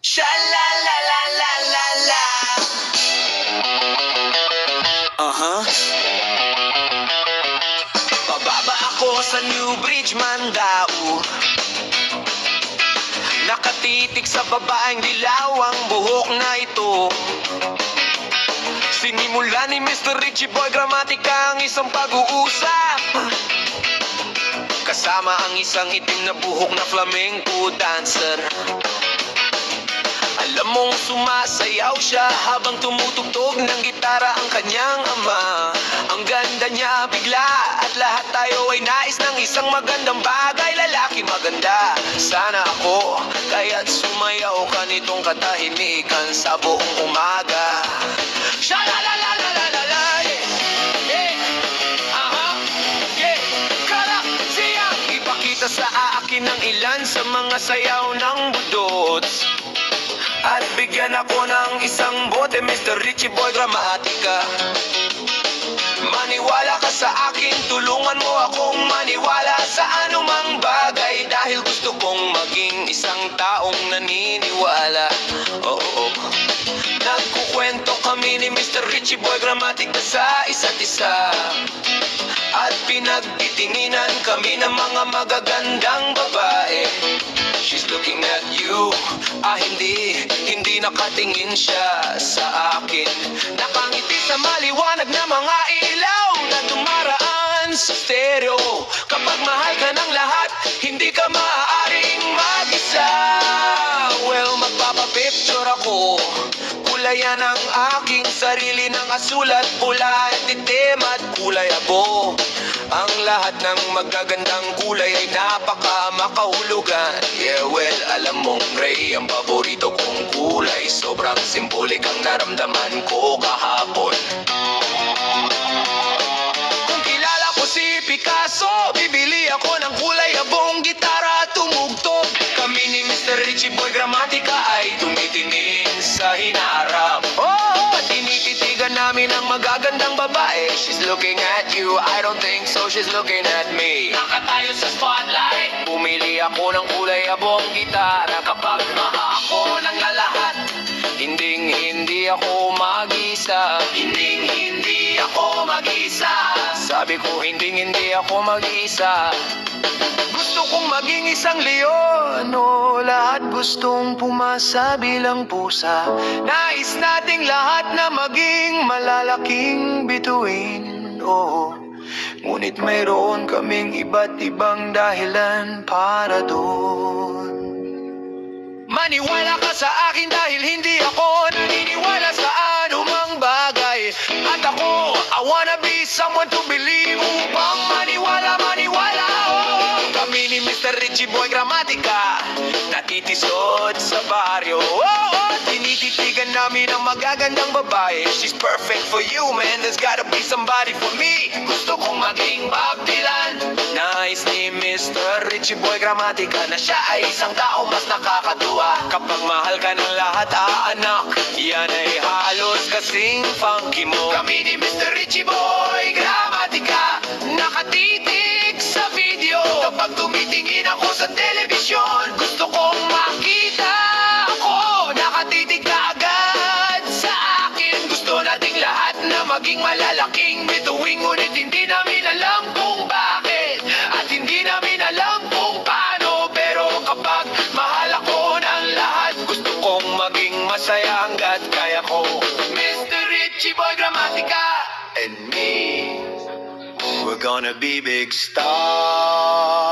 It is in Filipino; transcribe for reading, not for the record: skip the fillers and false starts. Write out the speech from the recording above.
Sha la la la la la la. Pababa ako sa New Bridge, Mandaue. Nakatitig sa babaeng dilaw ang buhok na ito. Sinimula ni Mr. Richie Boy Gramatica ang isang pag-uusap, kasama ang isang itim na buhok na flamenco dancer. Alam mong sumasayaw siya habang tumutugtog ng gitara ang kanyang ama. Ang ganda niya bigla at lahat tayo ay nais ng isang magandang bagay. Lalaki maganda, sana ako, kaya't sumayaw ka nitong katahimikan sa buong umaga. Sha-la-la-la-la-la-la, yeah. Yeah. Karak siyang ipakita sa akin ng ilan sa mga sayaw ng budots. At bigyan ako ng isang bote, Mr. Richie Boy Gramatica. Maniwala ka sa akin, tulungan mo akong maniwala sa anumang bagay, dahil gusto kong maging isang taong naniniwala. Oo. Nagkukwento kami ni Mr. Richie Boy Gramatica sa isa't isa, at pinagtitinginan kami ng mga magagandang babae. She's looking at you, hindi nakatingin siya sa akin. Nakangiti sa maliwanag na mga ilaw na dumaraan sa stereo. Kapag mahal ka ng lahat, hindi ka maaaring mag-isa. Well, magpapapicture ako, kulayan ang aking sarili ng asul at pula at itim at kulay abo. Ang lahat ng magagandang kulay ay napaka makahulugan. Yeah, well, alam mong gray ang paborito kong kulay. Sobrang simbolik ang naramdaman ko kahapon. Kung kilala ko si Picasso, bibili ako ng kulay abong gitara at tumugtog. Kami ni Mr. Richie Boy Gramatica ay tumitingin sa hinaharap. At tinititigan namin ang magagandang babae. She's looking at you, I don't think so, she's looking at me. Nakatayo sa spotlight, bumili ako ng kulay abong gitara. Kapag ako ng lalahat, hindi ako mag-isa. Hindi ako mag-isa. Sabi ko hindi ako mag-isa. Gusto kong maging isang leon, lahat gustong pumasa bilang pusa. Nais nating lahat na maging malalaking bituin, ngunit mayroon kaming iba't ibang dahilan para doon. Maniwala ka sa akin dahil hindi ako naniniwala sa anumang bagay. At ako, I wanna be someone to believe upang maniwala. Kami ni Mr. Richie Boy Gramatica, natitisod sa baryo. Tinititigan namin ang magagandang babae. She's perfect for you, man, there's gotta be somebody for me. Gusto kong maging Bob Dylan. Nais ni Mr. Richie Boy Gramatica na siya ay isang tao mas nakakatuwa. Kapag mahal ka ng lahat, anak, yan ay halos kasing funky mo. Kami ni Mr. Richie Boy Gramatica, nakatitig sa video. Kapag tumitingin ako sa telebisyon, gusto kong makita ako. Nakatitig ka agad sa akin. Gusto nating lahat na maging malalaking bituin, ngunit hindi namin alam kung bakit, at hindi namin alam kung paano. Pero kapag mahal ako ng lahat, gusto kong maging masaya hanggat kaya ko. Mr. Richie Boy Gramatica and me, we're gonna be big stars.